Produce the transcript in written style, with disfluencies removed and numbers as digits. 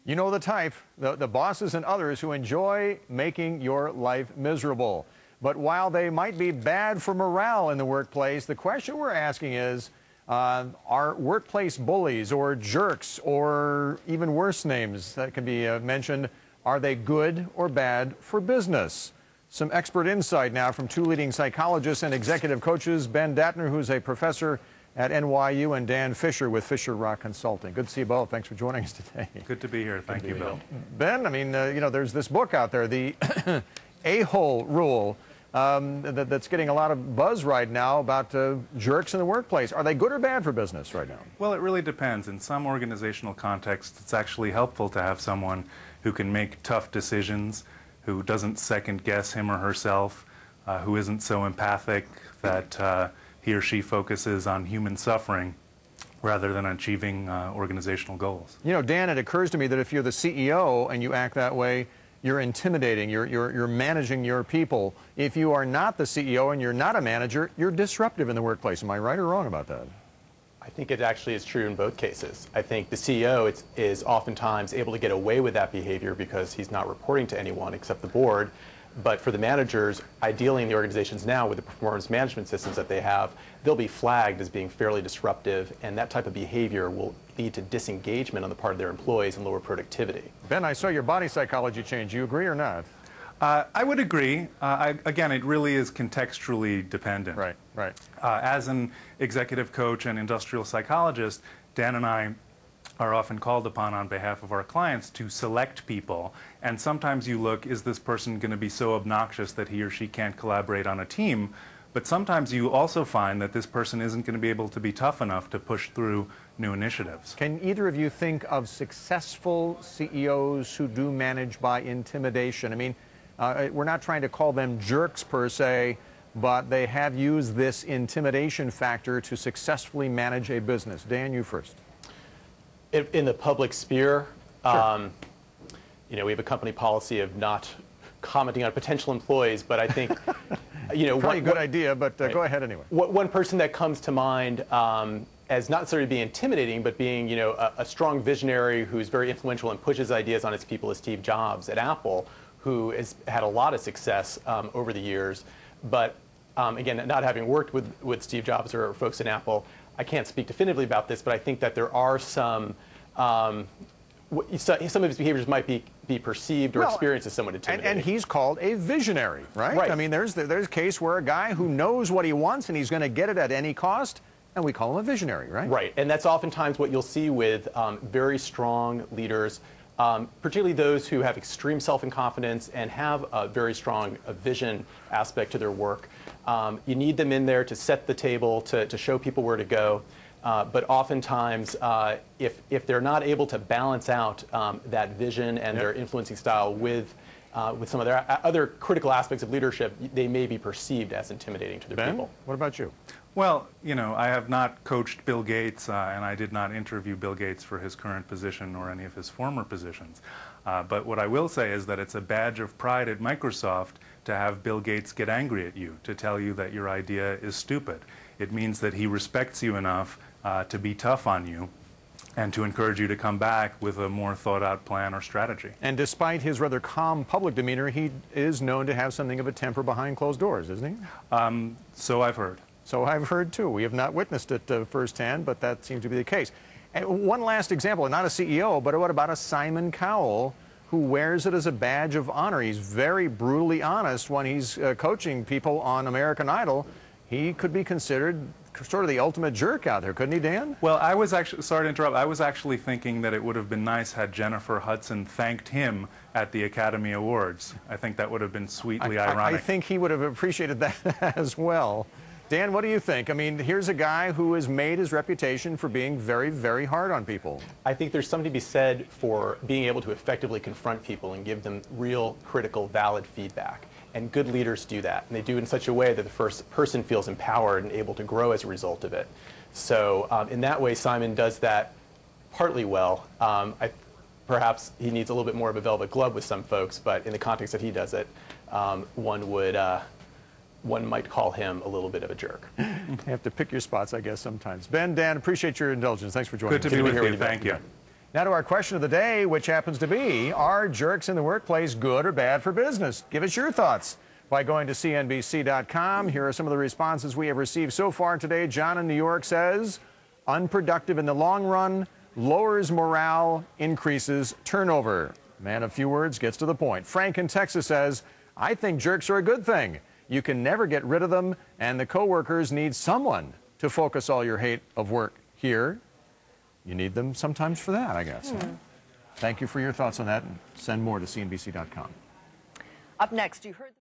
You know the type, the bosses and others who enjoy making your life miserable. But while they might be bad for morale in the workplace, the question we're asking is, are workplace bullies or jerks or even worse names that can be mentioned, are they good or bad for business? Some expert insight now from two leading psychologists and executive coaches, Ben Datner, who's a professor at NYU, and Dan Fisher with Fisher Rock Consulting. Good to see you both. Thanks for joining us today. Good to be here. Thank you, Bill. Ben, I mean, you know, there's this book out there, the A-hole rule, that's getting a lot of buzz right now about jerks in the workplace. Are they good or bad for business right now? Well, it really depends. In some organizational contexts, it's actually helpful to have someone who can make tough decisions, who doesn't second-guess him or herself, who isn't so empathic that he or she focuses on human suffering rather than achieving organizational goals. You know, Dan, it occurs to me that if you're the CEO and you act that way, you're intimidating, you're managing your people. If you are not the CEO and you're not a manager, you're disruptive in the workplace. Am I right or wrong about that? I think it actually is true in both cases. I think the CEO is oftentimes able to get away with that behavior because he's not reporting to anyone except the board. But for the managers, ideally in the organizations now with the performance management systems that they have, they'll be flagged as being fairly disruptive, and that type of behavior will lead to disengagement on the part of their employees and lower productivity. Ben, I saw your body psychology change. You agree or not? I would agree. Again, it really is contextually dependent. Right, right. As an executive coach and industrial psychologist, Dan and I are often called upon on behalf of our clients to select people, and sometimes you look, is this person going to be so obnoxious that he or she can't collaborate on a team? But sometimes you also find that this person isn't going to be able to be tough enough to push through new initiatives. Can either of you think of successful CEOs who do manage by intimidation? I mean, we're not trying to call them jerks per se, but they have used this intimidation factor to successfully manage a business. Dan, you first. In the public sphere, Sure. you know, we have a company policy of not commenting on potential employees, but I think, you know, Probably a good idea, but right. Go ahead anyway. One person that comes to mind as not necessarily being intimidating, but being, you know, a strong visionary who's very influential and pushes ideas on his people is Steve Jobs at Apple, who has had a lot of success over the years. But again, not having worked with Steve Jobs or folks in Apple, I can't speak definitively about this, but I think that there are some of his behaviors might be perceived or experienced as somewhat intimidating. And he's called a visionary, right? Right. I mean, there's a case where a guy who knows what he wants and he's going to get it at any cost, and we call him a visionary, right? Right, and that's oftentimes what you'll see with very strong leaders, particularly those who have extreme self-confidence and have a very strong vision aspect to their work. You need them in there to set the table, to show people where to go. But oftentimes, if they're not able to balance out that vision and their influencing style with some of their other critical aspects of leadership, they may be perceived as intimidating to their people. What about you? Well, you know, I have not coached Bill Gates, and I did not interview Bill Gates for his current position or any of his former positions. But what I will say is that it's a badge of pride at Microsoft to have Bill Gates get angry at you, to tell you that your idea is stupid. It means that he respects you enough to be tough on you and to encourage you to come back with a more thought-out plan or strategy. And despite his rather calm public demeanor, he is known to have something of a temper behind closed doors, isn't he? So I've heard. So I've heard, too. We have not witnessed it firsthand, but that seems to be the case. And one last example, not a CEO, but what about a Simon Cowell who wears it as a badge of honor? He's very brutally honest when he's coaching people on American Idol. He could be considered sort of the ultimate jerk out there, couldn't he, Dan? Well, I was actually, sorry to interrupt, I was actually thinking that it would have been nice had Jennifer Hudson thanked him at the Academy Awards. I think that would have been sweetly ironic. I think he would have appreciated that as well. Dan, what do you think? I mean, here's a guy who has made his reputation for being very, very hard on people. I think there's something to be said for being able to effectively confront people and give them real, critical, valid feedback. And good leaders do that. And they do it in such a way that the first person feels empowered and able to grow as a result of it. So in that way, Simon does that partly well. Perhaps he needs a little bit more of a velvet glove with some folks, but in the context that he does it, one might call him a little bit of a jerk. You have to pick your spots, I guess, sometimes. Ben, Dan, appreciate your indulgence. Thanks for joining us. Good to be with you. Thank you. Now to our question of the day, which happens to be, are jerks in the workplace good or bad for business? Give us your thoughts by going to CNBC.com. Here are some of the responses we have received so far today. John in New York says, unproductive in the long run, lowers morale, increases turnover. Man of few words gets to the point. Frank in Texas says, I think jerks are a good thing. You can never get rid of them, and the coworkers need someone to focus all your hate of work here. You need them sometimes for that, I guess. Huh? Thank you for your thoughts on that, and send more to CNBC.com. Up next, you heard